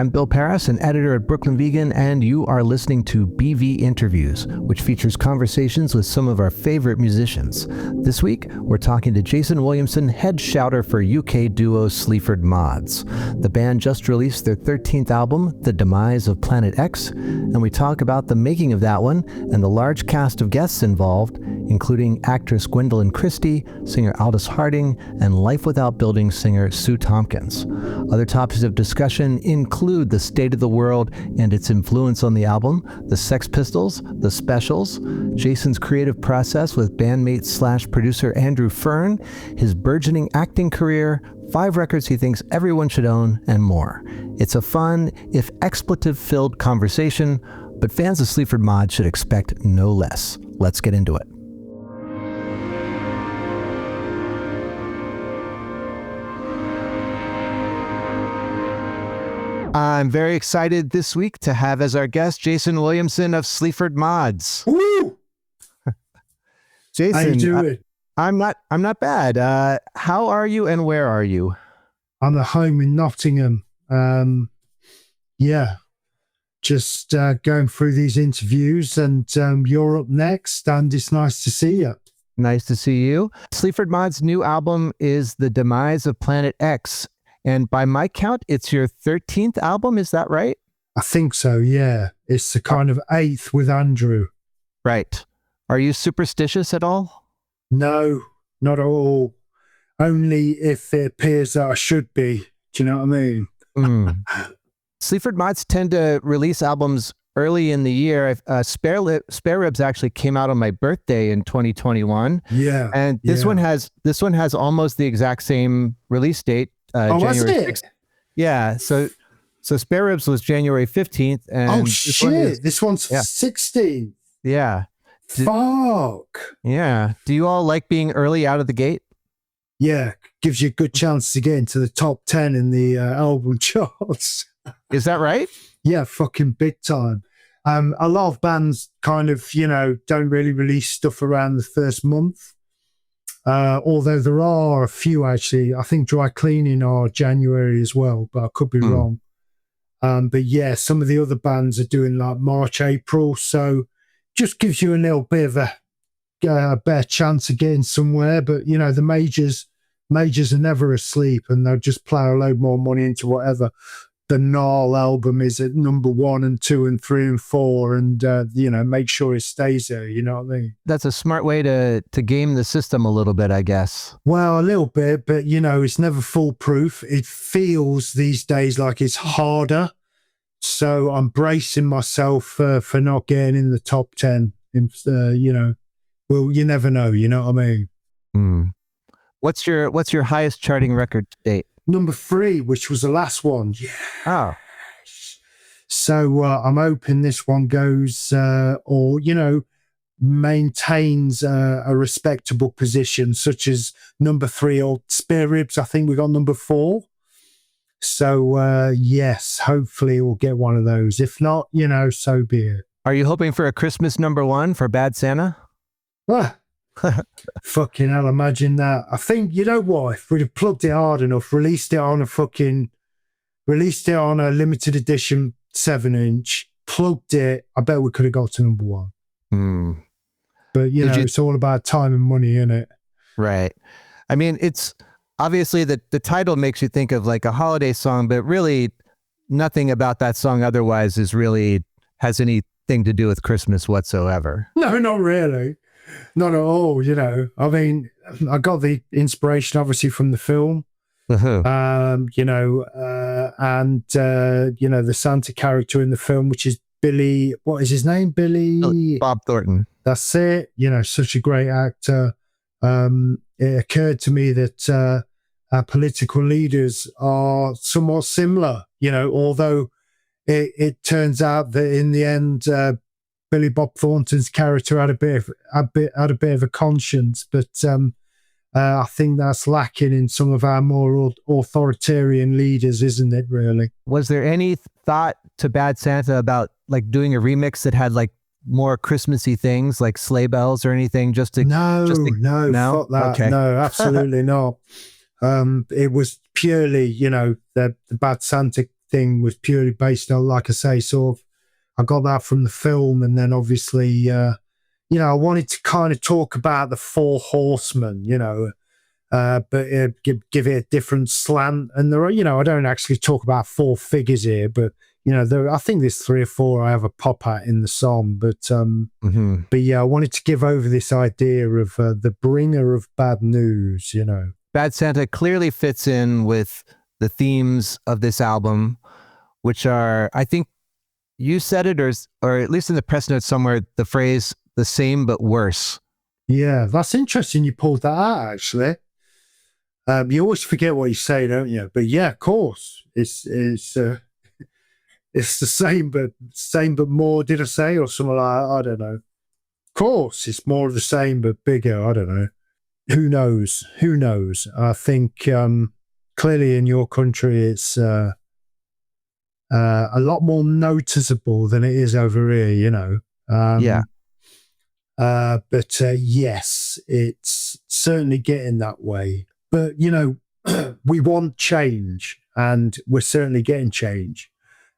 I'm Bill Pearis, an editor at Brooklyn Vegan, and you are listening to BV Interviews, which features conversations with some of our favorite musicians. This week, we're talking to Jason Williamson, head shouter for UK duo Sleaford Mods. The band just released their 13th album, The Demise of Planet X, and we talk about the making of that one and the large cast of guests involved, including actress Gwendoline Christie, singer Aldous Harding, and Life Without Building singer Sue Tompkins. Other topics of discussion include the state of the world and its influence on the album, the Sex Pistols, the Specials, Jason's creative process with bandmate-slash-producer Andrew Fearn, his burgeoning acting career, 5 records he thinks everyone should own, and more. It's a fun, if expletive-filled conversation, but fans of Sleaford Mods should expect no less. Let's get into it. I'm very excited this week to have as our guest Jason Williamson of Sleaford Mods. Woo! Jason, how you doing? I'm not bad. How are you and where are you? I'm at home in Nottingham. Just going through these interviews, and you're up next, and it's nice to see you. Nice to see you. Sleaford Mods' new album is The Demise of Planet X. And by my count, it's your 13th album, is that right? I think so, yeah. It's the kind of 8th with Andrew. Right. Are you superstitious at all? No, not at all. Only if it appears that I should be. Do you know what I mean? Sleaford Mods tend to release albums early in the year. Spare Ribs actually came out on my birthday in 2021. Yeah. And this one has almost the exact same release date. January 6th. Yeah, so Spare Ribs was January 15th. And this one's 16th. Yeah. Fuck. Yeah. Do you all like being early out of the gate? Yeah, gives you a good chance to get into the top 10 in the album charts. Is that right? Yeah, fucking big time. A lot of bands kind of, don't really release stuff around the first month. Although there are a few, actually. I think Dry Cleaning are January as well, but I could be wrong. But yeah, some of the other bands are doing like March, April. So just gives you a little bit of a better chance of getting somewhere. But, the majors are never asleep, and they'll just plow a load more money into whatever. The Gnarl album is at number 1 and 2 and 3 and 4, and make sure it stays there. You know what I mean? That's a smart way to game the system a little bit, I guess. Well, a little bit, but it's never foolproof. It feels these days like it's harder, so I'm bracing myself for not getting in the top 10. Well, you never know. You know what I mean? What's your highest charting record to date? Number 3, which was the last one. Yeah. Oh. So I'm hoping this one goes maintains a respectable position, such as number 3 or Spare Ribs. I think we got number 4. So yes, hopefully we'll get one of those. If not, so be it. Are you hoping for a Christmas number 1 for Bad Santa? Fucking hell, imagine that. I think, if we'd have plugged it hard enough, released it on a limited edition 7-inch, plugged it, I bet we could have got to number 1. But it's all about time and money, isn't it? Right. I mean, it's obviously the title makes you think of like a holiday song, but really nothing about that song otherwise has anything to do with Christmas whatsoever. No, not really. Not at all, I mean, I got the inspiration obviously from the film, and the Santa character in the film, which is Billy, what is his name? Billy? Bob Thornton. That's it. Such a great actor. It occurred to me that our political leaders are somewhat similar, although it turns out that in the end, Billy Bob Thornton's character had a bit of a conscience, but I think that's lacking in some of our more authoritarian leaders, isn't it? Really? Was there any thought to Bad Santa about like doing a remix that had like more Christmassy things like sleigh bells or anything? No, fuck that. Okay. No, absolutely not. It was purely, the Bad Santa thing was purely based on, like I say, sort of, I got that from the film, and then obviously, I wanted to kind of talk about the four horsemen, but give it a different slant. And there are, I don't actually talk about four figures here, but I think there's 3 or 4 I have a pop at in the song. But yeah, I wanted to give over this idea of the bringer of bad news. Bad Santa clearly fits in with the themes of this album, which are, I think you said it, or at least in the press notes somewhere, the phrase "the same but worse." Yeah, that's interesting. You pulled that out, actually. You always forget what you say, don't you? But yeah, of course, it's the same but more. Did I say, or something like that? I don't know. Of course, it's more of the same but bigger. I don't know. Who knows? I think clearly in your country, it's a lot more noticeable than it is over here. Yeah. But yes, it's certainly getting that way. But, we want change, and we're certainly getting change.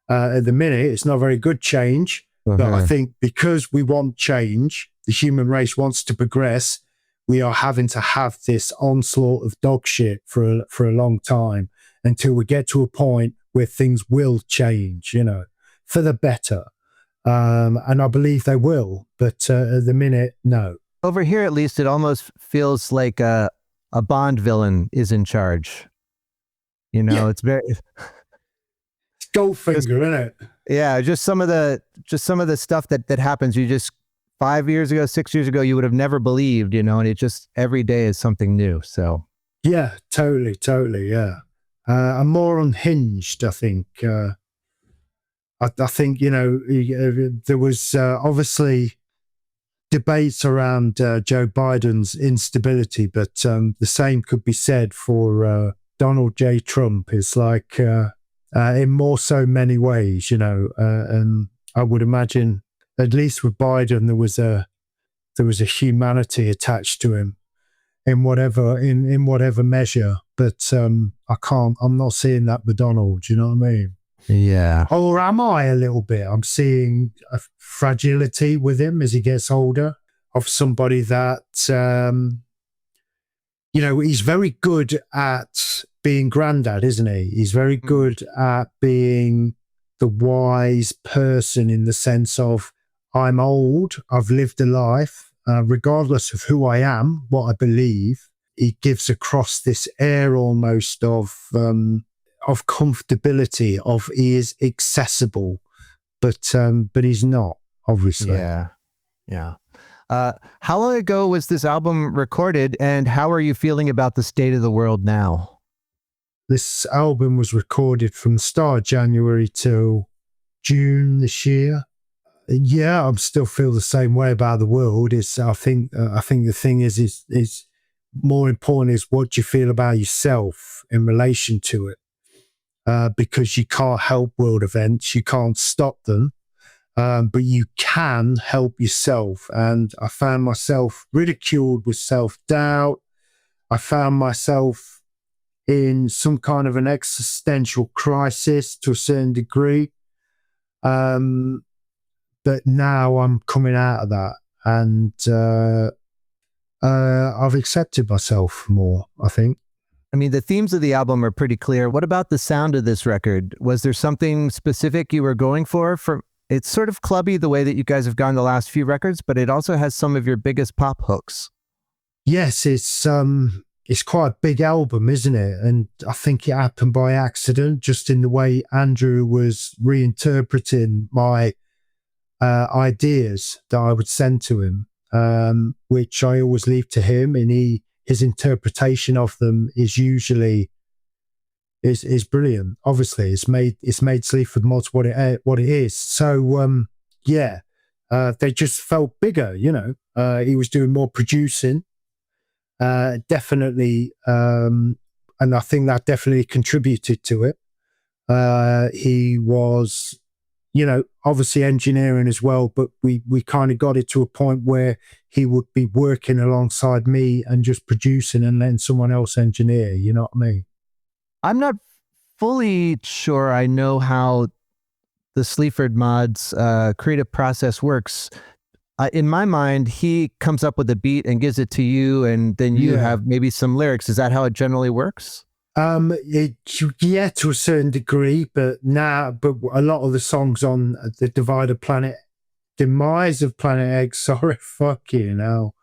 At the minute, it's not very good change, but I think because we want change, the human race wants to progress, we are having to have this onslaught of dog shit for a long time until we get to a point where things will change, for the better. And I believe they will, but at the minute, no. Over here, at least, it almost feels like a Bond villain is in charge. Yeah. It's very it's Goldfinger, isn't it? Yeah, just some of the stuff that happens. You just 5 years ago, 6 years ago, you would have never believed, and it just every day is something new. So yeah, totally, yeah. I'm more unhinged, I think. I think there was obviously debates around Joe Biden's instability, but the same could be said for Donald J. Trump. It's like in more so many ways, and I would imagine at least with Biden there was a humanity attached to him in whatever measure. But I'm not seeing that with Donald. Do you know what I mean? Yeah. Or am I a little bit? I'm seeing a fragility with him as he gets older, of somebody that, he's very good at being granddad, isn't he? He's very good at being the wise person in the sense of, I'm old, I've lived a life, regardless of who I am, what I believe. He gives across this air almost of comfortability, of he is accessible, but he's not, obviously. Yeah. How long ago was this album recorded, and how are you feeling about the state of the world now? This album was recorded from the start of January till June this year. Yeah, I still feel the same way about the world. I think the thing is more important is what you feel about yourself in relation to it. Because you can't help world events, you can't stop them, but you can help yourself. And I found myself ridiculed with self-doubt. I found myself in some kind of an existential crisis to a certain degree. But now I'm coming out of that, and I've accepted myself more, I think. I mean, the themes of the album are pretty clear. What about the sound of this record? Was there something specific you were going for? It's sort of clubby the way that you guys have gone the last few records, but it also has some of your biggest pop hooks. Yes, it's quite a big album, isn't it? And I think it happened by accident, just in the way Andrew was reinterpreting my ideas that I would send to him, which I always leave to him, and his interpretation of them is usually is brilliant. Obviously, it's made Sleaford Mods what it is. So they just felt bigger. He was doing more producing, definitely, and I think that definitely contributed to it. He was, obviously engineering as well, but we kind of got it to a point where he would be working alongside me and just producing and letting someone else engineer, you know what I mean? I'm not fully sure I know how the Sleaford Mods creative process works. In my mind, he comes up with a beat and gives it to you, and then you have maybe some lyrics. Is that how it generally works? Yeah, to a certain degree, but a lot of the songs on the Demise of Planet X, sorry, fucking hell,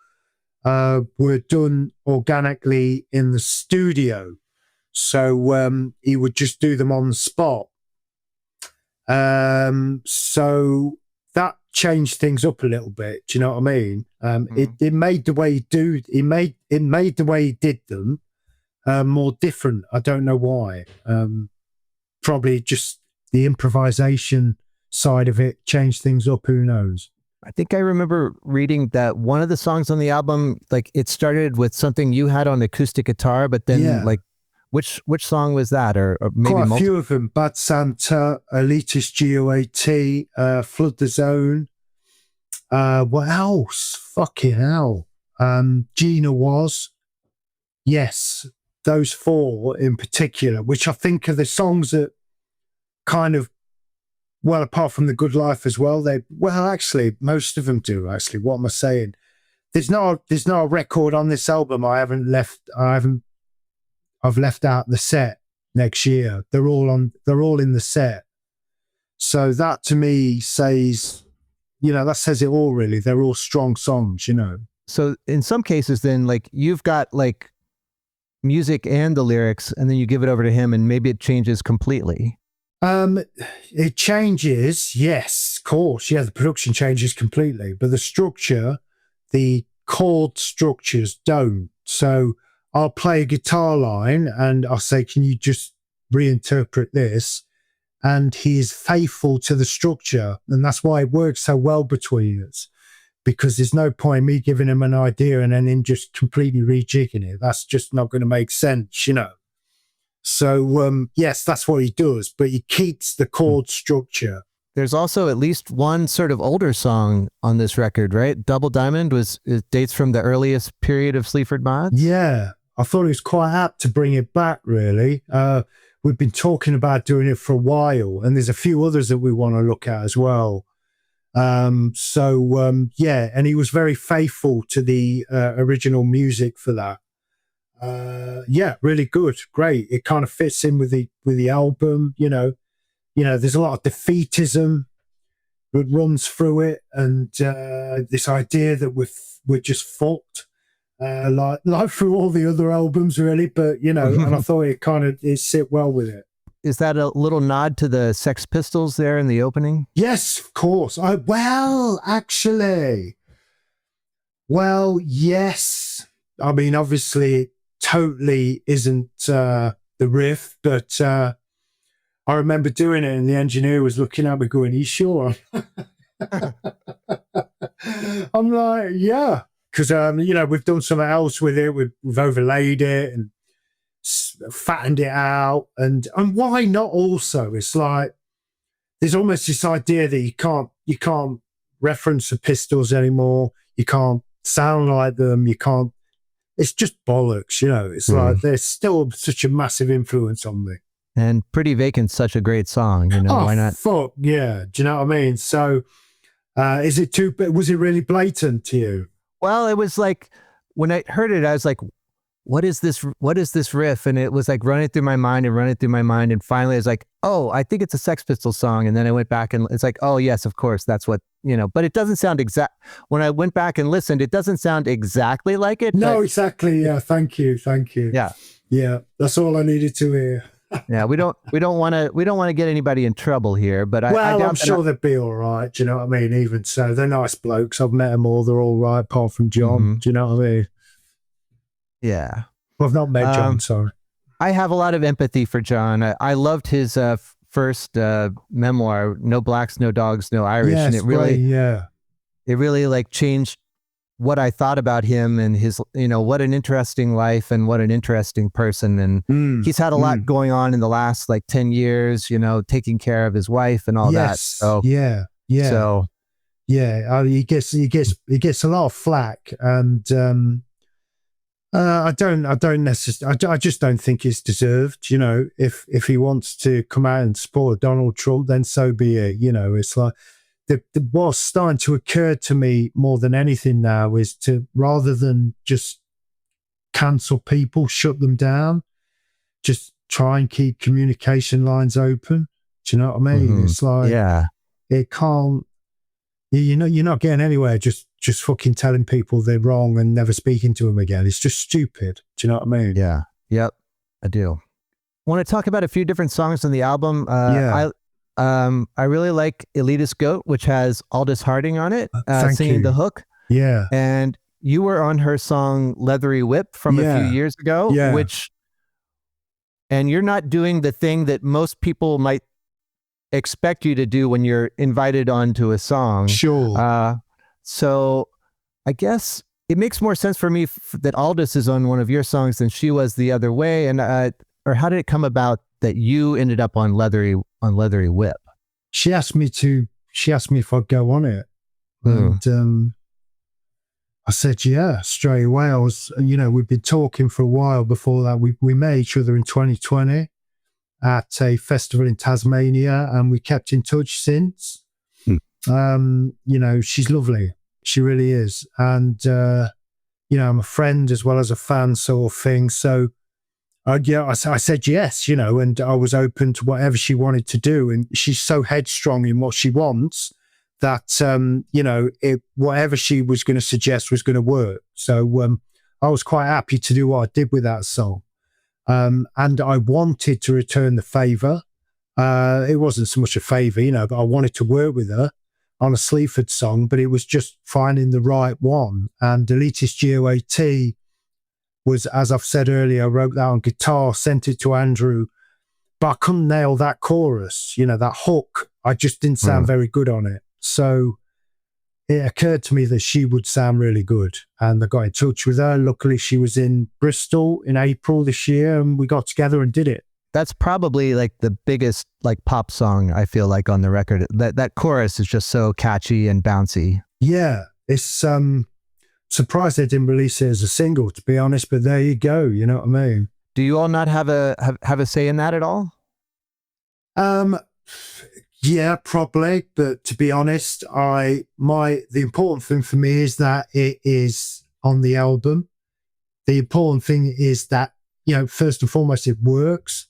were done organically in the studio. So he would just do them on the spot. So that changed things up a little bit. Do you know what I mean? It made the way it made the way he did them more different. I don't know why. Probably just the improvisation side of it changed things up. Who knows? I think I remember reading that one of the songs on the album, like it started with something you had on acoustic guitar, but then like which song was that? Or maybe quite a few of them. Bad Santa, Elitist GOAT, Flood the Zone. What else? Fucking hell. Gina Was. Yes, those four in particular, which I think are the songs that kind of, well, apart from The Good Life as well, actually, most of them do, actually. What am I saying? There's not a record on this album I've left out the set next year. They're all in the set. So that to me says, that says it all really. They're all strong songs, So in some cases then, like you've got like music and the lyrics, and then you give it over to him and maybe it changes completely. It changes, yes, of course. Yeah, the production changes completely, but the structure, the chord structures don't. So I'll play a guitar line and I'll say, can you just reinterpret this? And he is faithful to the structure. And that's why it works so well between us, because there's no point in me giving him an idea and then him just completely rejigging it. That's just not going to make sense, So, yes, that's what he does, but he keeps the chord structure. There's also at least one sort of older song on this record, right? Double Diamond it dates from the earliest period of Sleaford Mods. Yeah, I thought it was quite apt to bring it back, really. We've been talking about doing it for a while, and there's a few others that we want to look at as well. And he was very faithful to the original music for that. Really good, great. It kind of fits in with the album. There's a lot of defeatism that runs through it, and this idea that we're just fucked, like through all the other albums, really. But and I thought it sit well with it. Is that a little nod to the Sex Pistols there in the opening? Yes, of course. Yes. I mean, obviously, it totally isn't the riff, but I remember doing it, and the engineer was looking at me going, "Are you sure?" I'm like, "Yeah," because we've done something else with it. We've overlaid it and fattened it out, and why not? Also, it's like there's almost this idea that you can't reference the Pistols anymore. You can't sound like them. You can't. It's just bollocks, It's like they're still such a massive influence on me. And Pretty Vacant's such a great song, why not? Fuck yeah! Do you know what I mean? So, was it really blatant to you? Well, it was like when I heard it, I was like, what is this riff? And it was like running through my mind. And finally I was like, oh, I think it's a Sex Pistols song. And then I went back and it's like, oh yes, of course. That's what, but it doesn't sound when I went back and listened, it doesn't sound exactly like it. No, exactly. Yeah. Thank you. Yeah. Yeah. That's all I needed to hear. Yeah. We don't want to get anybody in trouble here, but I'm sure they'll be all right. Do you know what I mean? Even so, they're nice blokes. I've met them all. They're all right, apart from John. Mm-hmm. Do you know what I mean? Yeah. Well, I've not met John, sorry. I have a lot of empathy for John. I loved his first memoir, No Blacks, No Dogs, No Irish. Yes, and it really like changed what I thought about him and his, what an interesting life and what an interesting person. And he's had a lot going on in the last like 10 years, taking care of his wife and all that. So, yeah. So, yeah, he gets a lot of flack, and I don't necessarily. I just don't think it's deserved. You know, if he wants to come out and support Donald Trump, then so be it. You know, it's like what's starting to occur to me more than anything now is to, rather than just cancel people, shut them down, just try and keep communication lines open. Do you know what I mean? Mm-hmm. It's like, it can't. You know, you're not getting anywhere just fucking telling people they're wrong and never speaking to them again. It's just stupid. Do you know what I mean? Yeah. Yep. I do. I want to talk about a few different songs on the album. I really like Elitist Goat, which has Aldous Harding on it, singing the hook. Yeah. And you were on her song Leathery Whip from a few years ago, and you're not doing the thing that most people might expect you to do when you're invited onto a song. Sure. So I guess it makes more sense for me that Aldous is on one of your songs than she was the other way. And or how did it come about that you ended up on Leathery Whip? She asked me if I'd go on it. And I said, yeah, straight away. We'd been talking for a while before that. We met each other in 2020 at a festival in Tasmania, and we kept in touch since. She's lovely. She really is. And, I'm a friend as well as a fan sort of thing. So, I said yes, and I was open to whatever she wanted to do. And she's so headstrong in what she wants that, whatever she was going to suggest was going to work. So I was quite happy to do what I did with that song. And I wanted to return the favour. It wasn't so much a favour, but I wanted to work with her on a Sleaford song, but it was just finding the right one. And Elitist GOAT was, as I've said earlier, I wrote that on guitar, sent it to Andrew, but I couldn't nail that chorus, that hook. I just didn't sound very good on it. So it occurred to me that she would sound really good. And I got in touch with her. Luckily, she was in Bristol in April this year, and we got together and did it. That's probably like the biggest pop song I feel like on the record. That chorus is just so catchy and bouncy. Yeah, it's surprised they didn't release it as a single, to be honest. But there you go. You know what I mean? Do you all not have a say in that at all? Yeah, probably. But to be honest, the important thing for me is that it is on the album. The important thing is that, first and foremost, it works.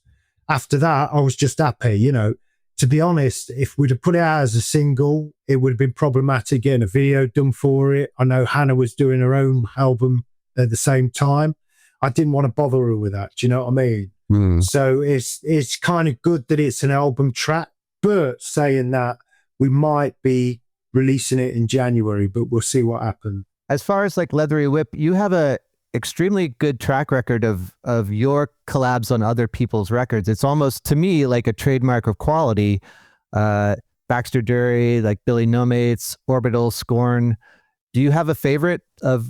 After that, I was just happy, To be honest, if we'd have put it out as a single, it would have been problematic getting a video done for it. I know Hannah was doing her own album at the same time. I didn't want to bother her with that. Do you know what I mean? So it's kind of good that it's an album track. But saying that, we might be releasing it in January, but we'll see what happens. As far as Leathery Whip, you have a extremely good track record of your collabs on other people's records. It's almost, to me, like a trademark of quality. Baxter Dury, Billy No Mates, Orbital, Scorn. Do you have a favorite of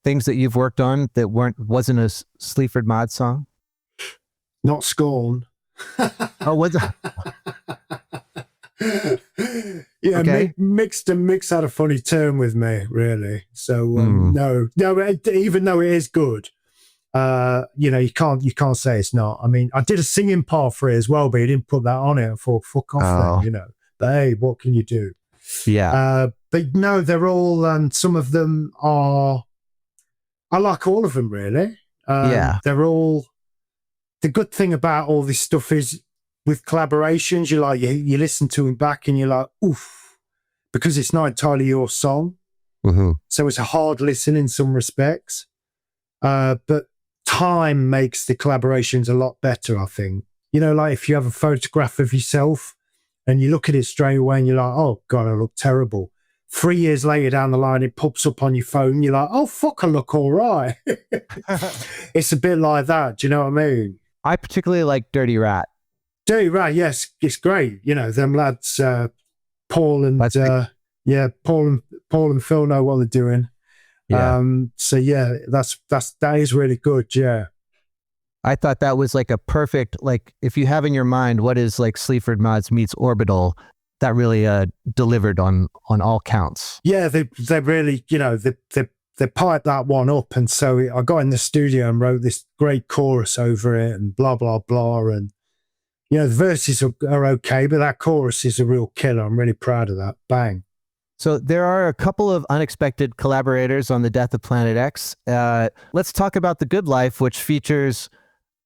things that you've worked on that wasn't a Sleaford Mods song? Not Scorn. Oh, what's yeah, okay. Mixed had a funny term with me, really. So no, even though it is good, you can't say it's not. I mean, I did a singing part for it as well, but you didn't put that on it. I thought, fuck off, then, But hey, what can you do? Yeah. But no, they're all, and some of them are. I like all of them, really. Yeah, they're all. The good thing about all this stuff is with collaborations, you listen to them back and you're like, oof, because it's not entirely your song. So it's a hard listen in some respects. But time makes the collaborations a lot better, I think. If you have a photograph of yourself and you look at it straight away and you're like, oh God, I look terrible. 3 years later down the line, it pops up on your phone. You're like, oh, fuck, I look all right. It's a bit like that. Do you know what I mean? I particularly like Dirty Rat. Dirty Rat, yes, it's great. Them lads, Paul and Paul and Phil know what they're doing. Yeah. So yeah, that is really good. Yeah. I thought that was a perfect, if you have in your mind what is Sleaford Mods meets Orbital, that really delivered on all counts. Yeah, they really, they piped that one up, and so I got in the studio and wrote this great chorus over it, and blah blah blah, and the verses are okay, but that chorus is a real killer. I'm really proud of that. Bang. So there are a couple of unexpected collaborators on the Death of Planet X. Let's talk about The Good Life, which features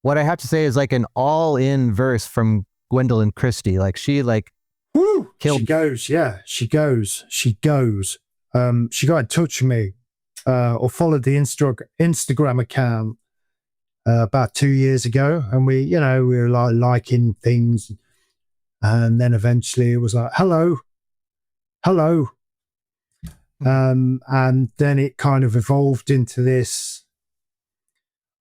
what I have to say is like an all-in verse from Gwendoline Christie. Like she Woo! killed. She goes. She got in touch with me or followed the Instagram account about 2 years ago, and we were like liking things, and then eventually it was like hello, and then it kind of evolved into this,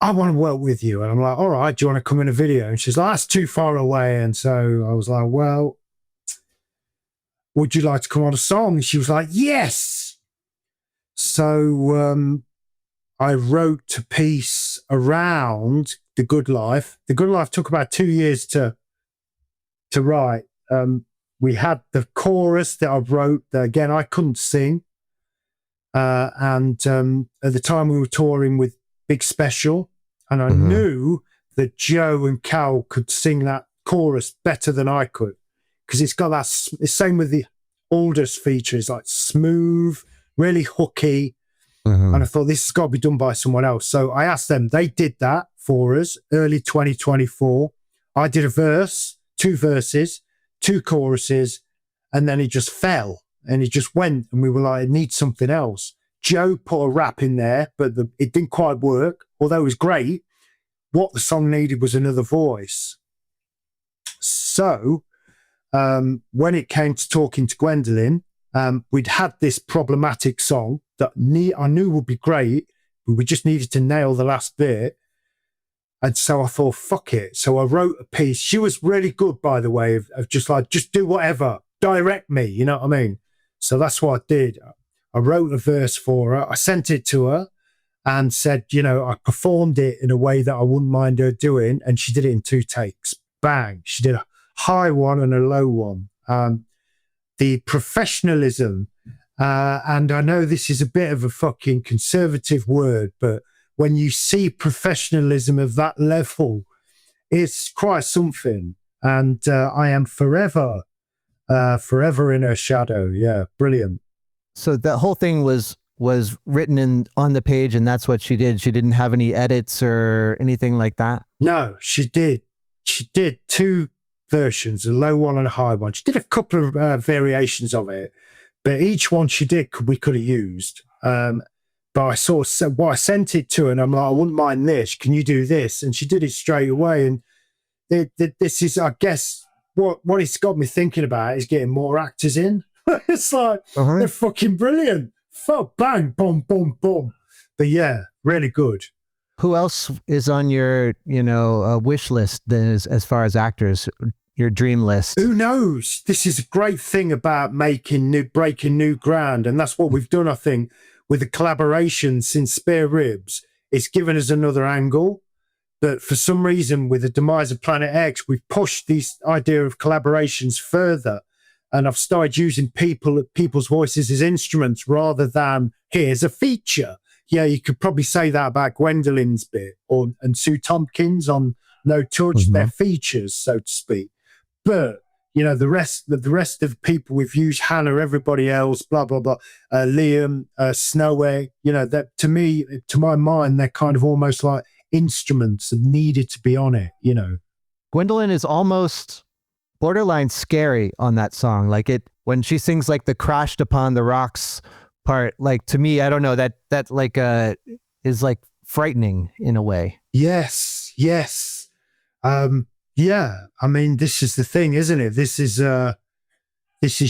I want to work with you. And I'm like, all right, do you want to come in a video? And she's like, that's too far away. And so I was like, well, would you like to come on a song? And she was like, yes. So I wrote a piece around The Good Life. The Good Life took about 2 years to write. We had the chorus that I wrote that, again, I couldn't sing. And at the time we were touring with Big Special, and I knew that Joe and Cal could sing that chorus better than I could, because it's got that, the same with the Aldous feature, it's like smooth, really hooky. And I thought this has got to be done by someone else. So I asked them, they did that for us early 2024. I did a verse, 2 verses, 2 choruses, and then it just fell and it just went, and we were like, it needs something else. Joe put a rap in there, but it didn't quite work, although it was great. What the song needed was another voice. So when it came to talking to Gwendoline, we'd had this problematic song that I knew would be great, but we just needed to nail the last bit. And so I thought, fuck it. So I wrote a piece. She was really good, by the way, of just like, just do whatever, direct me, you know what I mean? So that's what I did. I wrote a verse for her. I sent it to her and said, I performed it in a way that I wouldn't mind her doing. And she did it in 2 takes. Bang. She did a high one and a low one. The professionalism, and I know this is a bit of a fucking conservative word, but when you see professionalism of that level, it's quite something. And I am forever in her shadow. Yeah, brilliant. So that whole thing was written on the page, and that's what she did. She didn't have any edits or anything like that? No, she did. She did 2 versions, a low one and a high one. She did a couple of variations of it, but each one she did we could have used. But I sort of said, I sent it to her, and I'm like, I wouldn't mind this. Can you do this? And she did it straight away. And this is, I guess, what it's got me thinking about is getting more actors in. It's like, they're fucking brilliant. Fuck, bang, boom, boom, boom. But yeah, really good. Who else is on your, wish list as far as actors, your dream list? Who knows? This is a great thing about breaking new ground. And that's what we've done, I think, with the collaboration since Spare Ribs. It's given us another angle. But for some reason, with the Demise of Planet X, we've pushed this idea of collaborations further. And I've started using people's voices as instruments rather than here's a feature. Yeah, you could probably say that about Gwendoline's bit and Sue Tompkins on No Touch, their features, so to speak. But the rest of the people we've used, Hannah, everybody else, blah blah blah, Liam, Snowy, that to me, to my mind, they're kind of almost like instruments that needed to be on it. Gwendoline is almost borderline scary on that song. Like when she sings like the crashed upon the rocks part, like to me, I don't know, that like is like frightening in a way. Yes. Yeah. I mean, this is the thing, isn't it? This is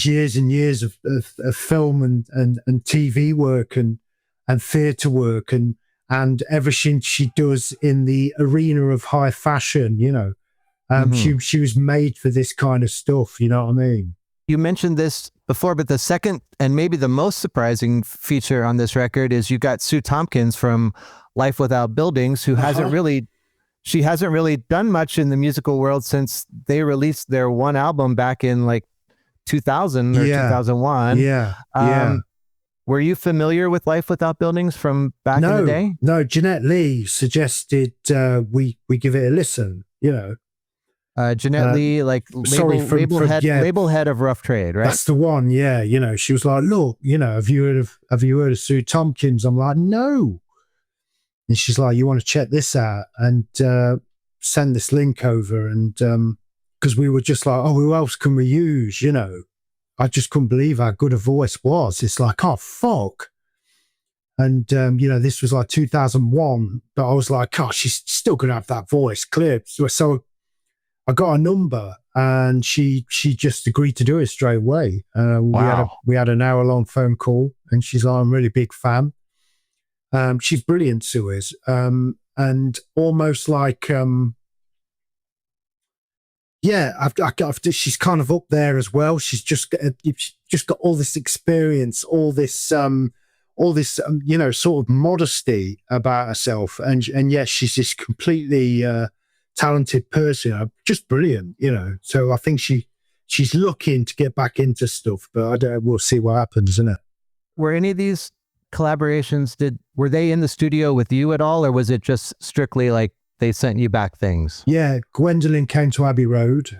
years and years of film and TV work and theatre work and everything she does in the arena of high fashion, she was made for this kind of stuff, you know what I mean? You mentioned this before, but the second and maybe the most surprising feature on this record is you got Sue Tompkins from Life Without Buildings, who hasn't really done much in the musical world since they released their one album back in like 2000 or 2001. Yeah. Were you familiar with Life Without Buildings from back in the day? No, Jeanette Lee suggested we give it a listen, Jeanette Lee, like label head of Rough Trade, right? That's the one, yeah. She was like, look, have you heard of Sue Tompkins? I'm like, no. And she's like, you want to check this out? And send this link over. And because we were just like, oh, who else can we use? I just couldn't believe how good a voice was. It's like, oh, fuck. And, this was like 2001, but I was like, oh, she's still going to have that voice clear. So I got a number and she just agreed to do it straight away. Wow. We had an hour-long phone call and she's like, I'm a really big fan. She's brilliant, Sue is. And almost like, she's kind of up there as well. She's just got all this experience, all this sort of modesty about herself. And yes, she's this completely talented person, just brilliant, So I think she's looking to get back into stuff, but we'll see what happens, isn't it? Were any of these collaborations, were they in the studio with you at all, or was it just strictly like they sent you back things? Yeah, Gwendoline came to Abbey Road.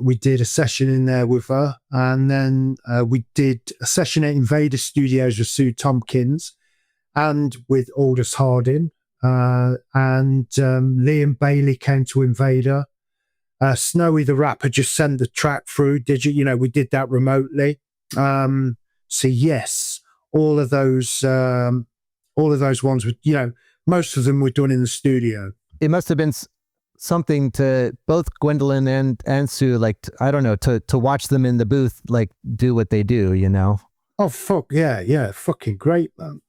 We did a session in there with her, and then we did a session at Invader Studios with Sue Tompkins and with Aldous Harding. And Liam Bailey came to Invader. Snowy the Rapper just sent the track through. We did that remotely. So yes, all of those ones were, most of them were done in the studio. It must have been something to both Gwendoline and Sue, like, I don't know, to watch them in the booth, like, do what they do, Oh, fuck, yeah, fucking great, man.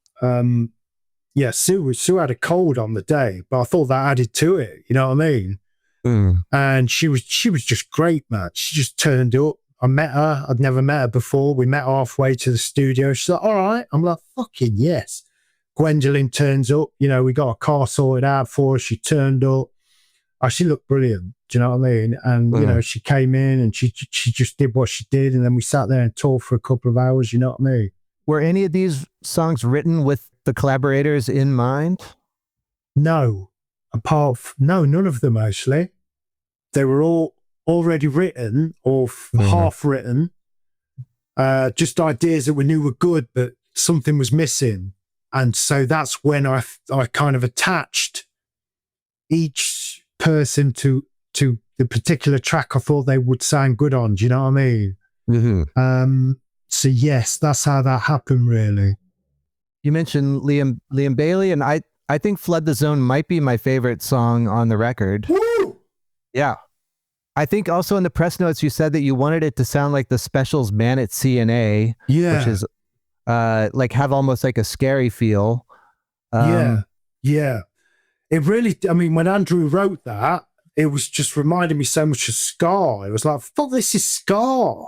Yeah, Sue had a cold on the day, but I thought that added to it, you know what I mean? Mm. And she was just great, man. She just turned up. I met her. I'd never met her before. We met halfway to the studio. She's like, all right. I'm like, fucking yes. Gwendoline turns up. We got a car sorted out for her. She turned up. Oh, she looked brilliant. Do you know what I mean? And, she came in and she just did what she did. And then we sat there and talked for a couple of hours. You know what I mean? Were any of these songs written with the collaborators in mind? No. None of them, actually. They were all already written or half written. Just ideas that we knew were good, but something was missing. And so that's when I kind of attached each person to the particular track I thought they would sound good on. Do you know what I mean? Mm-hmm. So yes, that's how that happened, really. You mentioned Liam Bailey, and I think Flood the Zone might be my favorite song on the record. Woo! Yeah. I think also in the press notes you said that you wanted it to sound like the Specials' Man at CNA, which is like have almost like a scary feel. Yeah. It really, when Andrew wrote that, it was just reminding me so much of ska. It was like, fuck, this is ska.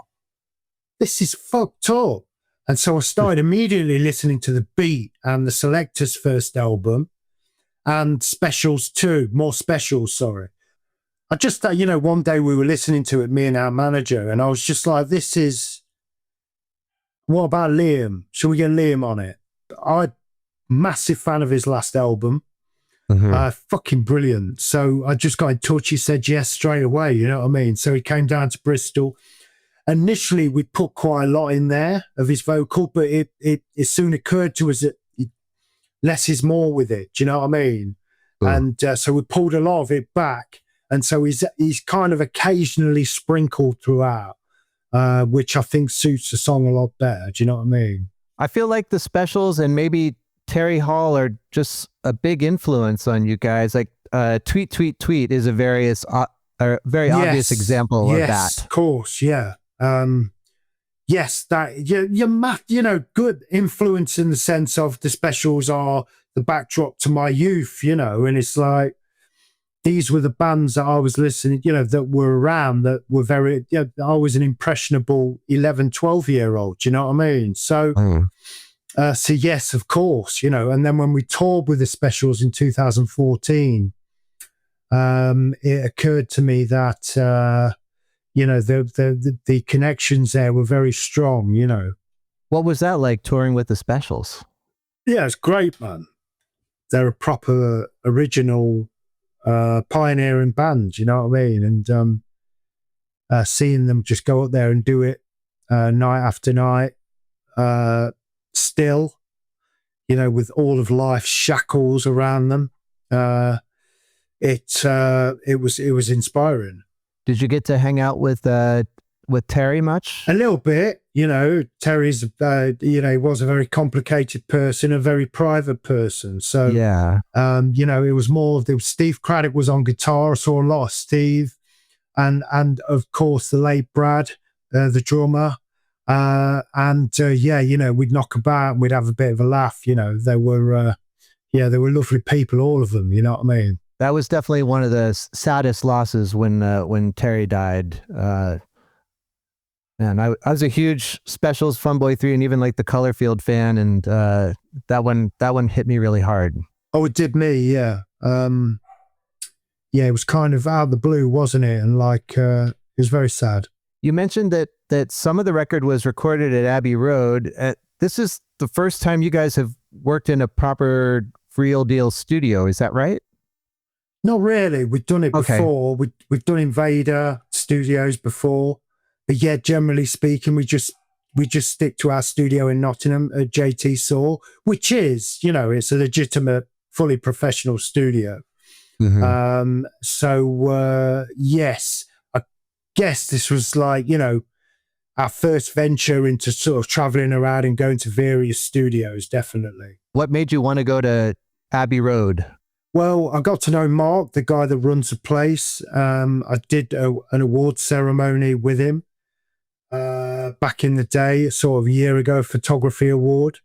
This is fucked up. And so I started immediately listening to the beat and the Selectors' first album and Specials too, more Specials, sorry. I just, one day we were listening to it, me and our manager, and I was just like, what about Liam? Should we get Liam on it? I'm massive fan of his last album. Mm-hmm. Fucking brilliant. So I just got in touch. He said yes straight away, you know what I mean? So he came down to Bristol. Initially, we put quite a lot in there of his vocal, but it soon occurred to us that less is more with it. Do you know what I mean? And so we pulled a lot of it back. And so he's kind of occasionally sprinkled throughout, which I think suits the song a lot better. Do you know what I mean? I feel like the Specials and maybe Terry Hall are just a big influence on you guys. Like Tweet, Tweet, Tweet is a very obvious example of that. Yes, of course, yeah. Yes, that you're good influence in the sense of the Specials are the backdrop to my youth, and it's like, these were the bands that I was listening, that were around, that were very, I was an impressionable 11, 12-year-old, do you know what I mean? So, so yes, of course, and then when we toured with the Specials in 2014, it occurred to me that, the connections there were very strong, What was that like touring with the Specials? Yeah, it's great, man. They're a proper original pioneering band, you know what I mean? And seeing them just go up there and do it night after night, still, you know, with all of life's shackles around them, it was inspiring. Did you get to hang out with Terry much? A little bit, you know. Terry's, you know, he was a very complicated person, a very private person. So, yeah, you know, it was more. There was Steve Craddock was on guitar. I saw a lot of Steve, and of course the late Brad, the drummer. Yeah, you know, we'd knock about and we'd have a bit of a laugh. You know, they were lovely people, all of them. You know what I mean? That was definitely one of the saddest losses when Terry died. Man, I was a huge Specials, Fun Boy 3, and even like the Colorfield fan, and that one hit me really hard. Oh, it did me, yeah. Yeah, it was kind of out of the blue, wasn't it? And like, it was very sad. You mentioned that some of the record was recorded at Abbey Road. This is the first time you guys have worked in a proper real deal studio. Is that right? Not really. We've done it before. We've done Invader Studios before. But yeah, generally speaking, we just stick to our studio in Nottingham at JT Saw, which is, you know, it's a legitimate, fully professional studio. Mm-hmm. Yes, I guess this was like, you know, our first venture into sort of traveling around and going to various studios, definitely. What made you want to go to Abbey Road? Well, I got to know Mark, the guy that runs the place. I did an award ceremony with him back in the day, sort of a year ago, photography award.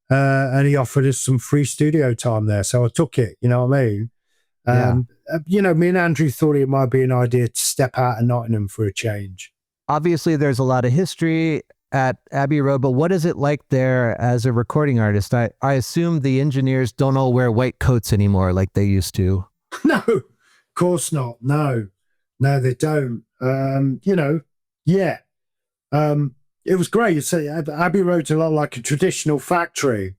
And he offered us some free studio time there. So I took it, you know what I mean? You know, me and Andrew thought it might be an idea to step out of Nottingham for a change. Obviously, there's a lot of history at Abbey Road, but what is it like there as a recording artist? I assume the engineers don't all wear white coats anymore like they used to. No, of course not. No, they don't. You know, yeah. It was great. Abbey Road's a lot like a traditional factory.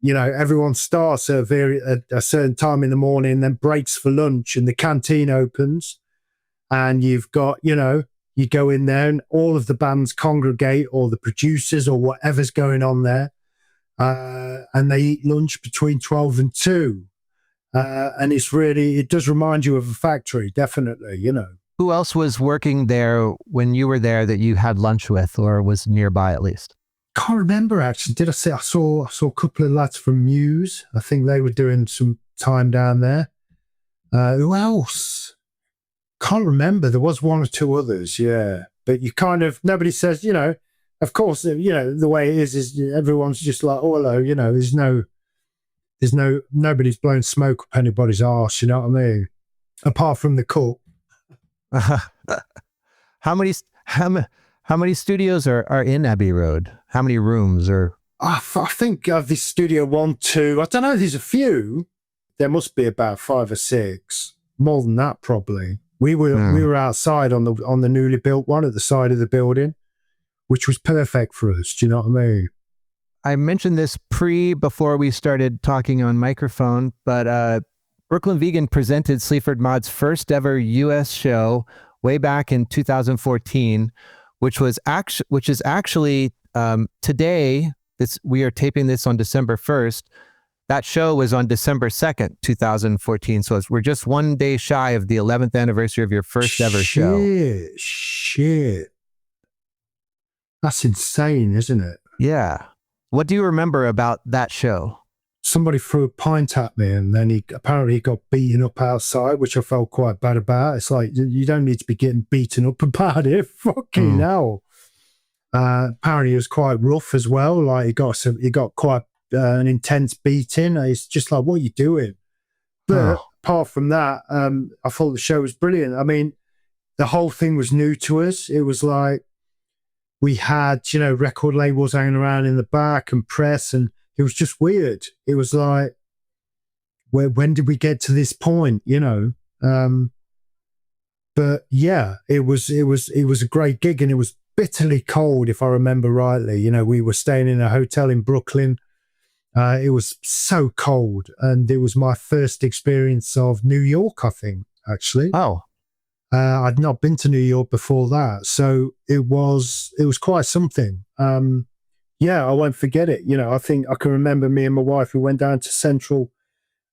You know, everyone starts at a certain time in the morning, then breaks for lunch, and the canteen opens, and you've got, you know, you go in there and all of the bands congregate, or the producers, or whatever's going on there, and they eat lunch between 12 and 2. And it does remind you of a factory, definitely, you know. Who else was working there when you were there that you had lunch with, or was nearby at least? Can't remember, actually. Did I say I saw a couple of lads from Muse? I think they were doing some time down there. Who else? Can't remember. There was one or two others, yeah. But you kind of, nobody says, you know, of course, you know, the way it is everyone's just like, oh, hello, you know, nobody's blowing smoke up anybody's arse, you know what I mean? Apart from the cook. How many studios are in Abbey Road? How many rooms? Or I think this studio 1, 2. I don't know. There's a few. There must be about 5 or 6. More than that, probably. We were outside on the newly built one at the side of the building, which was perfect for us. Do you know what I mean? I mentioned this before we started talking on microphone, but Brooklyn Vegan presented Sleaford Mods' first ever U.S. show way back in 2014, which is actually today. We are taping this on December 1st. That show was on December 2nd, 2014. So we're just one day shy of the 11th anniversary of your first ever show. Shit. That's insane, isn't it? Yeah. What do you remember about that show? Somebody threw a pint at me, and then he apparently got beaten up outside, which I felt quite bad about. It's like, you don't need to be getting beaten up about it. Fucking hell. Apparently it was quite rough as well. Like he got quite an intense beating. It's just like, what are you doing? But apart from that, I thought the show was brilliant. I mean, the whole thing was new to us. It was like we had, you know, record labels hanging around in the back and press, and it was just weird. It was like, when did we get to this point, you know? But yeah, it was a great gig, and it was bitterly cold, if I remember rightly. You know, we were staying in a hotel in Brooklyn. It was so cold, and it was my first experience of New York, I think, actually. Oh, I'd not been to New York before that, so it was quite something. Yeah, I won't forget it. You know, I think I can remember me and my wife, we went down to Central,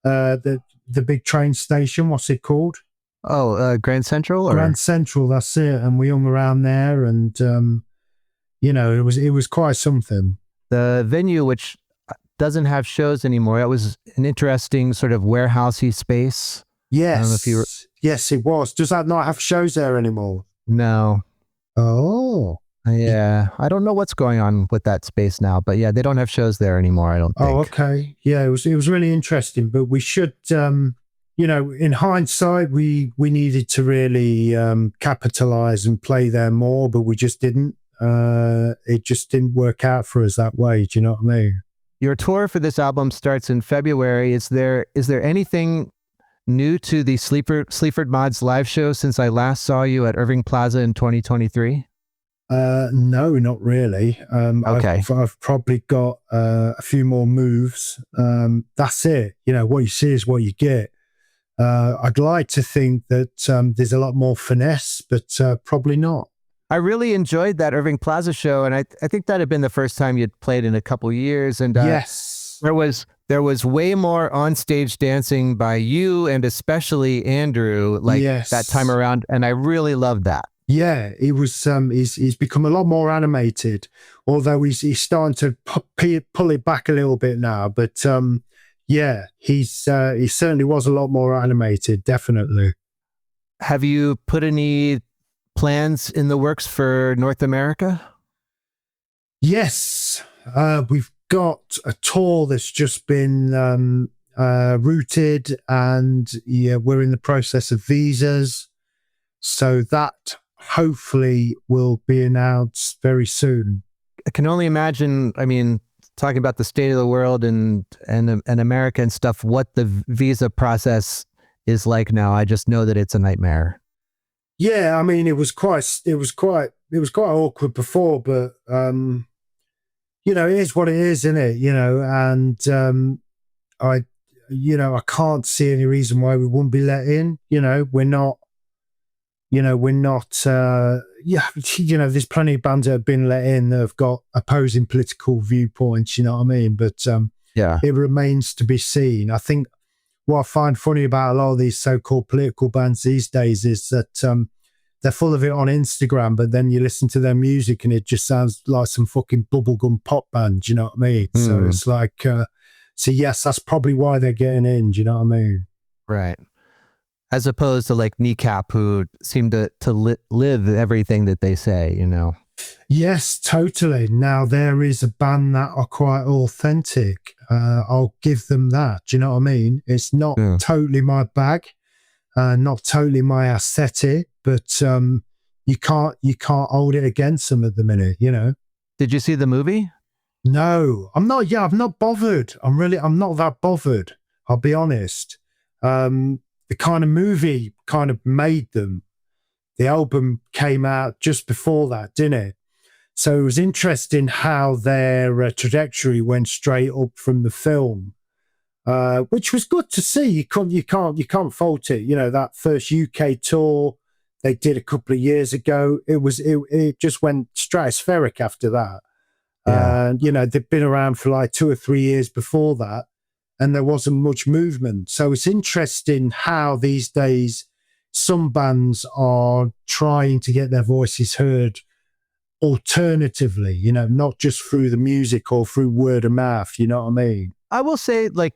the big train station. What's it called? oh, Grand Central, or Grand Central. That's it. And we hung around there, and you know, it was quite something. the venue, which doesn't have shows anymore. That was an interesting sort of warehousey space. Yes, I don't know if you were... yes, it was. Does that not have shows there anymore? No. Oh. Yeah, I don't know what's going on with that space now, but yeah, they don't have shows there anymore, I don't think. Oh, okay. Yeah, it was really interesting, but we should, you know, in hindsight, we needed to really capitalize and play there more, but we just didn't. It just didn't work out for us that way. Do you know what I mean? Your tour for this album starts in February. Is there anything new to the Sleaford Mods live show since I last saw you at Irving Plaza in 2023? No, not really. Okay. I've probably got a few more moves. That's it. You know, what you see is what you get. I'd like to think that there's a lot more finesse, but probably not. I really enjoyed that Irving Plaza show, and I think that had been the first time you'd played in a couple of years. And yes, there was way more on-stage dancing by you, and especially Andrew, like that time around, and I really loved that. Yeah, he was. He's become a lot more animated, although he's starting to pull it back a little bit now. But yeah, he certainly was a lot more animated, definitely. Have you put any plans in the works for North America? Yes, we've got a tour that's just been routed, and yeah, we're in the process of visas, so that hopefully will be announced very soon. I can only imagine, I mean, talking about the state of the world and America and stuff, what the visa process is like now. I just know that it's a nightmare. Yeah, I mean, it was quite awkward before, but you know, it is what it is, isn't it? You know, and I can't see any reason why we wouldn't be let in. You know, we're not. Yeah, you know, there's plenty of bands that have been let in that have got opposing political viewpoints, you know what I mean? But yeah, it remains to be seen. I think what I find funny about a lot of these so-called political bands these days is that they're full of it on Instagram, but then you listen to their music and it just sounds like some fucking bubblegum pop band, you know what I mean? So it's like, so yes, that's probably why they're getting in, do you know what I mean? Right. As opposed to like Kneecap, who seem to live everything that they say, you know? Yes, totally. Now, there is a band that are quite authentic. I'll give them that. Do you know what I mean? It's not totally my bag, not totally my aesthetic, but you can't hold it against them at the minute, you know? Did you see the movie? No, I'm not. Yeah, I'm not bothered. I'm not that bothered. I'll be honest. The kind of movie kind of made them. The album came out just before that, didn't it? So it was interesting how their trajectory went straight up from the film, which was good to see. You can't fault it. You know, that first UK tour they did a couple of years ago, it just went stratospheric after that. Yeah. And you know, they've been around for like 2 or 3 years before that, and there wasn't much movement. So it's interesting how these days some bands are trying to get their voices heard alternatively, you know, not just through the music or through word of mouth, you know what I mean? I will say, like,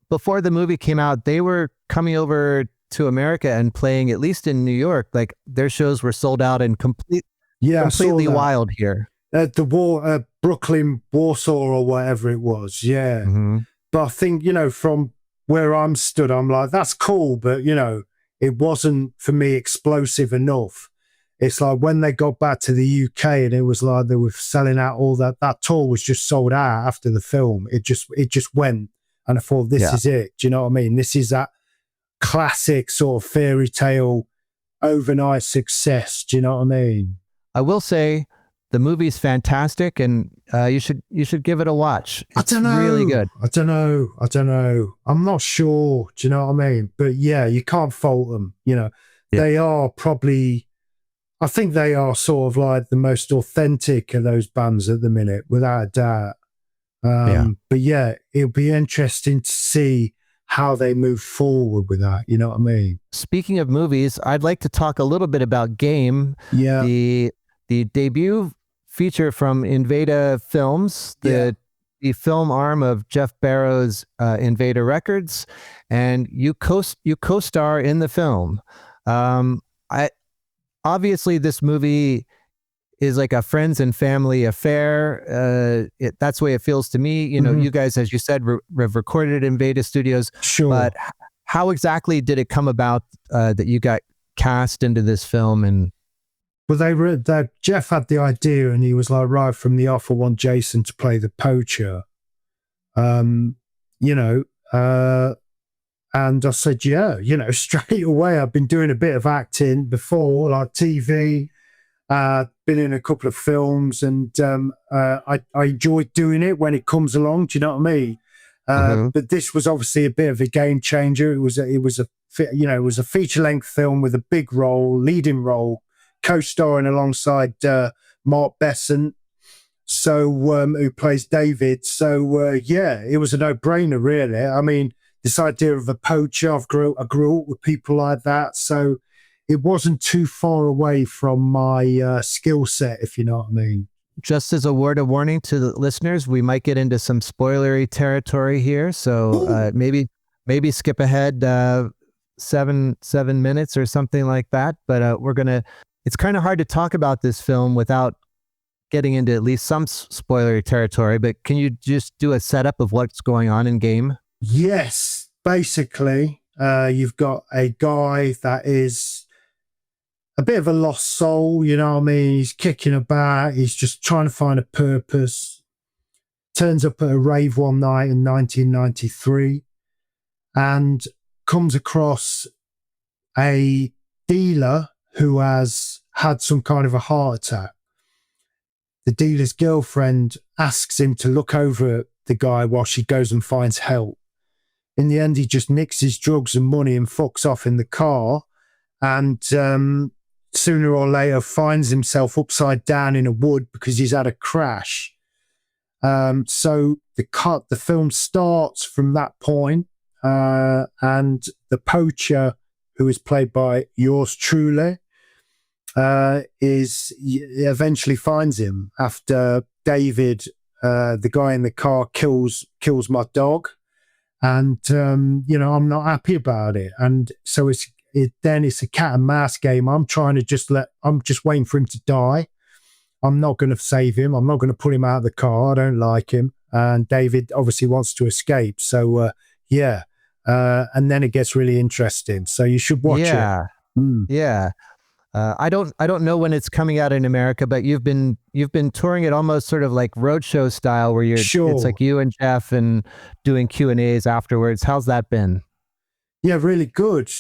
before the movie came out, they were coming over to America and playing, at least in New York. Like, their shows were sold out and completely wild here. The Brooklyn, Warsaw, or whatever it was, yeah. Mm-hmm. But I think, you know, from where I'm stood, I'm like, that's cool, but, you know, it wasn't, for me, explosive enough. It's like when they got back to the UK and it was like they were selling out all that tour was just sold out after the film. It just went, and I thought, this is it. Do you know what I mean? This is that classic sort of fairy tale overnight success. Do you know what I mean? I will say the movie's fantastic, and you should give it a watch. It's I don't know. Really good. I don't know. I'm not sure. Do you know what I mean? But yeah, you can't fault them. They are probably. I think they are sort of like the most authentic of those bands at the minute, without a doubt. But yeah, it'll be interesting to see how they move forward with that. You know what I mean? Speaking of movies, I'd like to talk a little bit about Game. Yeah. The debut feature from Invada Films, the film arm of Jeff Barrow's Invada Records, and you co-star in the film. Obviously this movie is like a friends and family affair. That's the way it feels to me. You guys, as you said, have recorded in Invada Studios. Sure. But how exactly did it come about that you got cast into this film? And well, Jeff had the idea, and he was like, right from the off, I want Jason to play the poacher. And I said, yeah, straight away. I've been doing a bit of acting before, like TV. Been in a couple of films, and I enjoy doing it when it comes along. Do you know what I mean? But this was obviously a bit of a game changer. It was a feature length film with a big role, leading role, co-starring alongside Mark Besant, who plays David. So it was a no-brainer, really. I mean, this idea of a poacher, I grew up with people like that, so it wasn't too far away from my skill set, if you know what I mean. Just as a word of warning to the listeners, we might get into some spoilery territory here, so maybe skip ahead 7 minutes or something like that. But it's kind of hard to talk about this film without getting into at least some spoilery territory. But can you just do a setup of what's going on in Game? Yes, basically, you've got a guy that is a bit of a lost soul, you know what I mean? He's kicking about, he's just trying to find a purpose. Turns up at a rave one night in 1993 and comes across a dealer who has had some kind of a heart attack. The dealer's girlfriend asks him to look over the guy while she goes and finds help. In the end, he just nicks his drugs and money and fucks off in the car, and sooner or later finds himself upside down in a wood because he's had a crash. So the film starts from that point, and the poacher, who is played by yours truly, eventually finds him after David, the guy in the car, kills my dog. And, I'm not happy about it. And so it's a cat and mouse game. I'm just waiting for him to die. I'm not going to save him. I'm not going to pull him out of the car. I don't like him. And David obviously wants to escape. So, and then it gets really interesting. So you should watch it. Yeah. I don't know when it's coming out in America, but you've been touring it almost sort of like roadshow style, where it's like you and Jeff and doing Q&As afterwards. How's that been? Yeah, really good.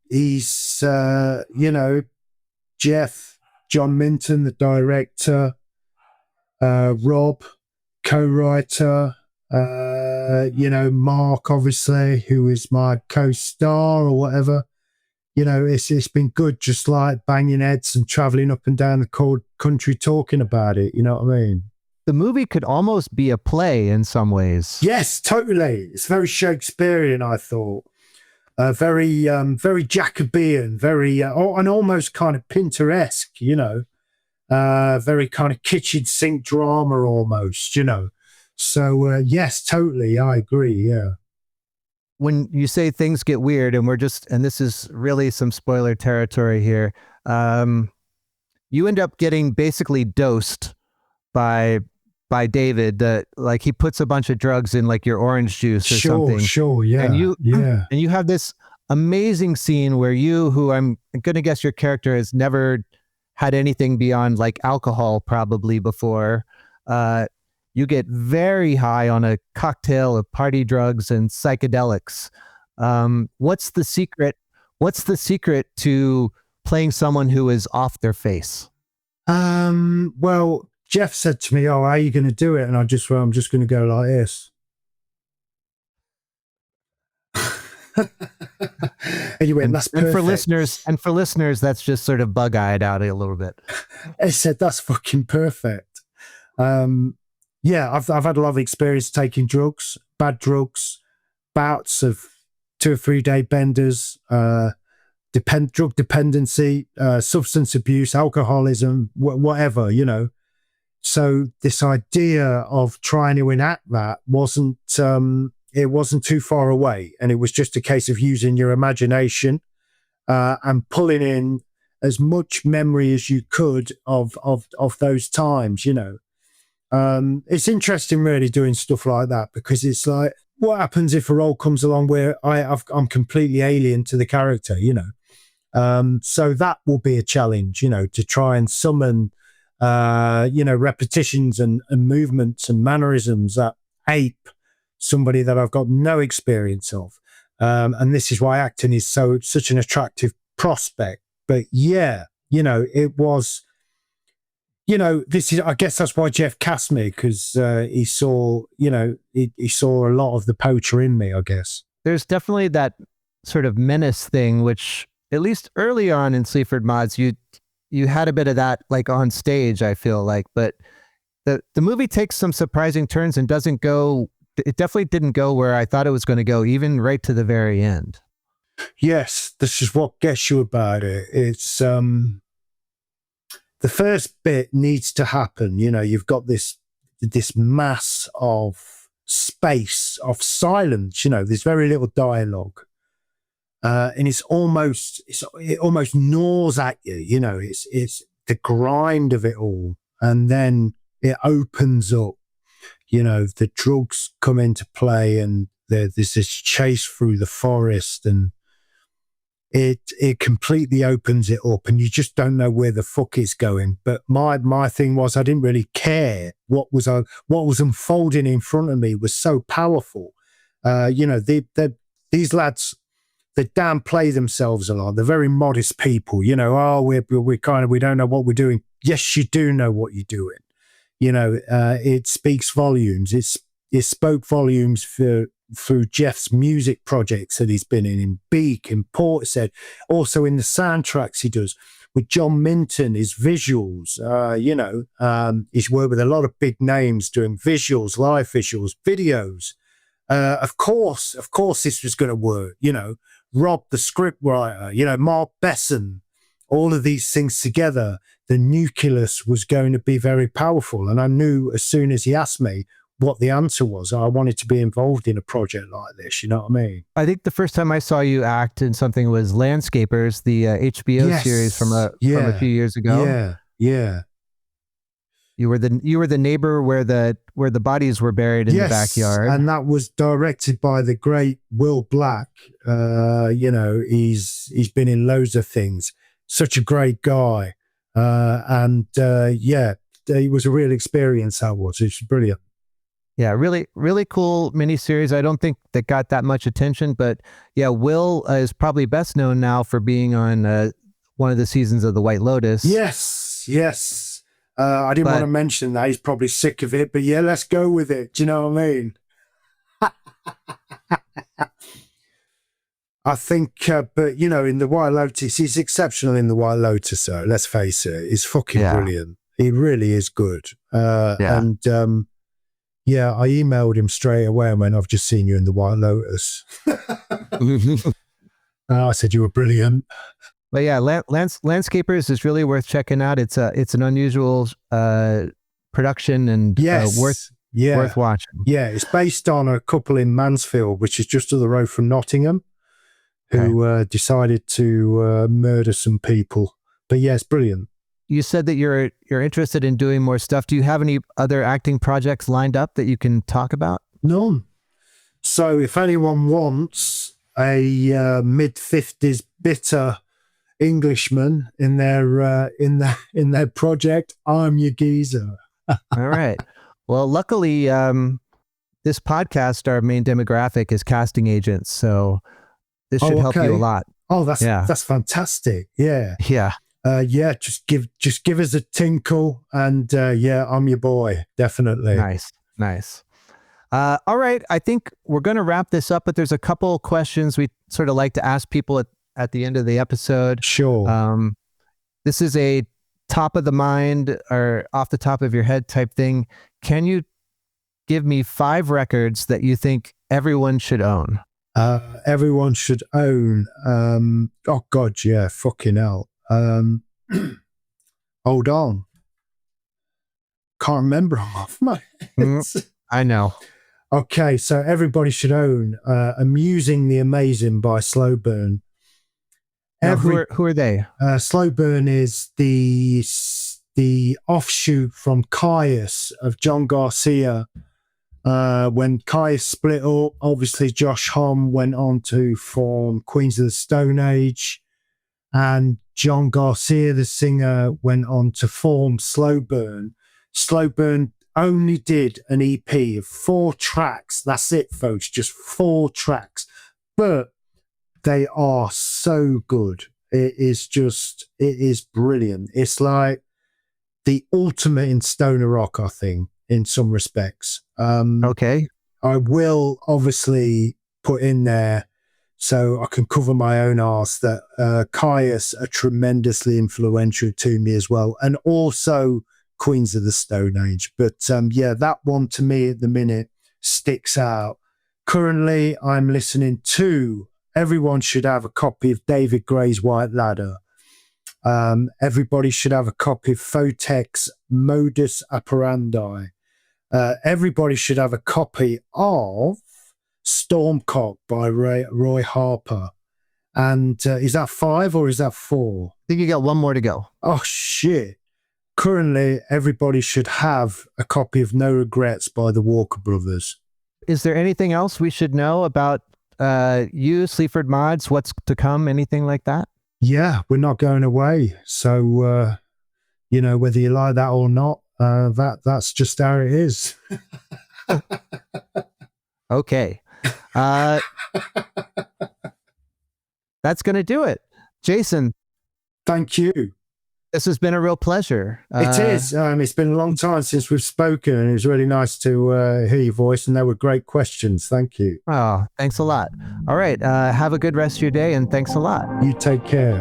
He's Jeff, John Minton, the director, Rob, co-writer, Mark, obviously, who is my co-star or whatever. It's been good, just like banging heads and traveling up and down the cold country talking about it. You know what I mean? The movie could almost be a play in some ways. Yes, totally. It's very Shakespearean, I thought. Very Jacobean, and almost kind of Pinteresque, very kind of kitchen sink drama almost, So, yes, totally. I agree. Yeah. When you say things get weird, and this is really some spoiler territory here, you end up getting basically dosed by David. Like he puts a bunch of drugs in like your orange juice or something. Sure, yeah. And you have this amazing scene where who I'm going to guess your character has never had anything beyond like alcohol probably before. You get very high on a cocktail of party drugs and psychedelics. What's the secret? What's the secret to playing someone who is off their face? Well, Jeff said to me, "Oh, how are you going to do it?" And I'm just going to go like this. And you went, "That's perfect." And for listeners, that's just sort of bug-eyed out a little bit. I said, "That's fucking perfect." Yeah, I've had a lot of experience taking drugs, bad drugs, bouts of 2 or 3 day benders, drug dependency, substance abuse, alcoholism, whatever, you know. So this idea of trying to enact that wasn't too far away, and it was just a case of using your imagination and pulling in as much memory as you could of those times, you know. It's interesting really doing stuff like that, because it's like, what happens if a role comes along where I'm completely alien to the character, you know? So that will be a challenge, you know, to try and summon repetitions and movements and mannerisms that ape somebody that I've got no experience of. And this is why acting is such an attractive prospect. But yeah, you know, it was, you know, I guess that's why Jeff cast me, because he saw, you know, he saw a lot of the poacher in me, I guess. There's definitely that sort of menace thing, which at least early on in Sleaford Mods, you had a bit of that, like on stage, I feel like, but the movie takes some surprising turns and it definitely didn't go where I thought it was going to go, even right to the very end. Yes, this is what gets you about it. It's the first bit needs to happen. You know, you've got this mass of space, of silence. You know, there's very little dialogue, and it almost gnaws at you. You know, it's the grind of it all, and then it opens up. You know, the drugs come into play, and there's this chase through the forest, and it completely opens it up, and you just don't know where the fuck it's going. But my thing was, I didn't really care what was unfolding in front of me was so powerful. You know, these lads, they downplay themselves a lot. They're very modest people. You know, oh, we don't know what we're doing. Yes, you do know what you're doing. You know, it speaks volumes. It spoke volumes through Jeff's music projects that he's been in Beak, in Portishead, also in the soundtracks he does with John Minton, his visuals. You know, he's worked with a lot of big names doing visuals, live visuals, videos. Of course, this was going to work. You know, Rob, the scriptwriter. You know, Mark Besson. All of these things together, the nucleus was going to be very powerful. And I knew as soon as he asked me what the answer was, I wanted to be involved in a project like this. You know what I mean? I think the first time I saw you act in something was Landscapers, the HBO series from a few years ago. Yeah. You were the neighbor where the bodies were buried in the backyard. And that was directed by the great Will Black. You know, he's been in loads of things. Such a great guy. Yeah, it was a real experience. That was. It's brilliant. Yeah, really, really cool miniseries. I don't think that got that much attention, but yeah, Will is probably best known now for being on one of the seasons of The White Lotus. Yes. I didn't want to mention that. He's probably sick of it, but yeah, let's go with it. Do you know what I mean? I think, but you know, in The White Lotus, he's exceptional in The White Lotus. So let's face it, he's fucking brilliant. He really is good. And I emailed him straight away and went, "I've just seen you in The White Lotus." I said, "You were brilliant." But yeah, Landscapers is really worth checking out. It's an unusual production and worth watching. Yeah, it's based on a couple in Mansfield, which is just up the road from Nottingham, who decided to murder some people. But yeah, it's brilliant. You said that you're interested in doing more stuff. Do you have any other acting projects lined up that you can talk about? None. So if anyone wants a mid-50s bitter Englishman in their project, I'm your geezer. All right. Well, luckily, this podcast, our main demographic is casting agents, so this should help you a lot. Oh, that's fantastic. Yeah. Yeah. Yeah, just give us a tinkle, and yeah, I'm your boy, definitely. Nice. All right, I think we're going to wrap this up, but there's a couple questions we sort of like to ask people at the end of the episode. Sure. This is a top of the mind or off the top of your head type thing. Can you give me 5 records that you think everyone should own? Everyone should own. Oh God, yeah, fucking hell. Hold on. Can't remember them off my head. I know. Okay, so everybody should own Amusing the Amazing by Slow Burn. Now, who are they? Slow Burn is the offshoot from Caius of John Garcia. When Caius split up, obviously Josh Homme went on to form Queens of the Stone Age, and John Garcia, the singer, went on to form Slow Burn. Slow Burn only did an EP of 4 tracks. That's it, folks, just 4 tracks. But they are so good. It is brilliant. It's like the ultimate in stoner rock, I think, in some respects. Okay. I will obviously put in there, so I can cover my own arse, that Caius are tremendously influential to me as well, and also Queens of the Stone Age. But yeah, that one to me at the minute sticks out. Currently, I'm listening to Everyone Should Have a Copy of David Gray's White Ladder. Everybody should have a copy of Photek's Modus Operandi. Everybody should have a copy of Stormcock by Roy Harper. And is that 5 or is that 4? I think you got one more to go. Oh, shit. Currently, everybody should have a copy of No Regrets by the Walker Brothers. Is there anything else we should know about you, Sleaford Mods, what's to come, anything like that? Yeah, we're not going away. So, you know, whether you like that or not, that's just how it is. Okay. That's going to do it. Jason. Thank you. This has been a real pleasure. It is. It's been a long time since we've spoken, and it was really nice to hear your voice, and they were great questions. Thank you. Oh, thanks a lot. All right. Have a good rest of your day, and thanks a lot. You take care.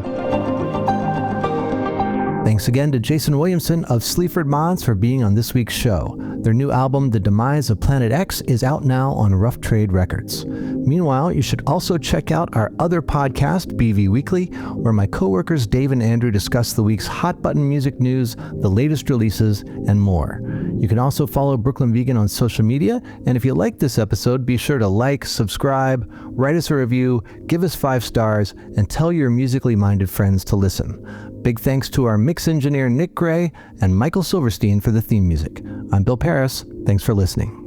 Thanks again to Jason Williamson of Sleaford Mods for being on this week's show. Their new album, The Demise of Planet X, is out now on Rough Trade Records. Meanwhile, you should also check out our other podcast, BV Weekly, where my coworkers Dave and Andrew discuss the week's hot button music news, the latest releases, and more. You can also follow Brooklyn Vegan on social media, and if you like this episode, be sure to like, subscribe, write us a review, give us 5 stars, and tell your musically minded friends to listen. Big thanks to our mix engineer Nick Gray and Michael Silverstein for the theme music. I'm Bill Pearis. Thanks for listening.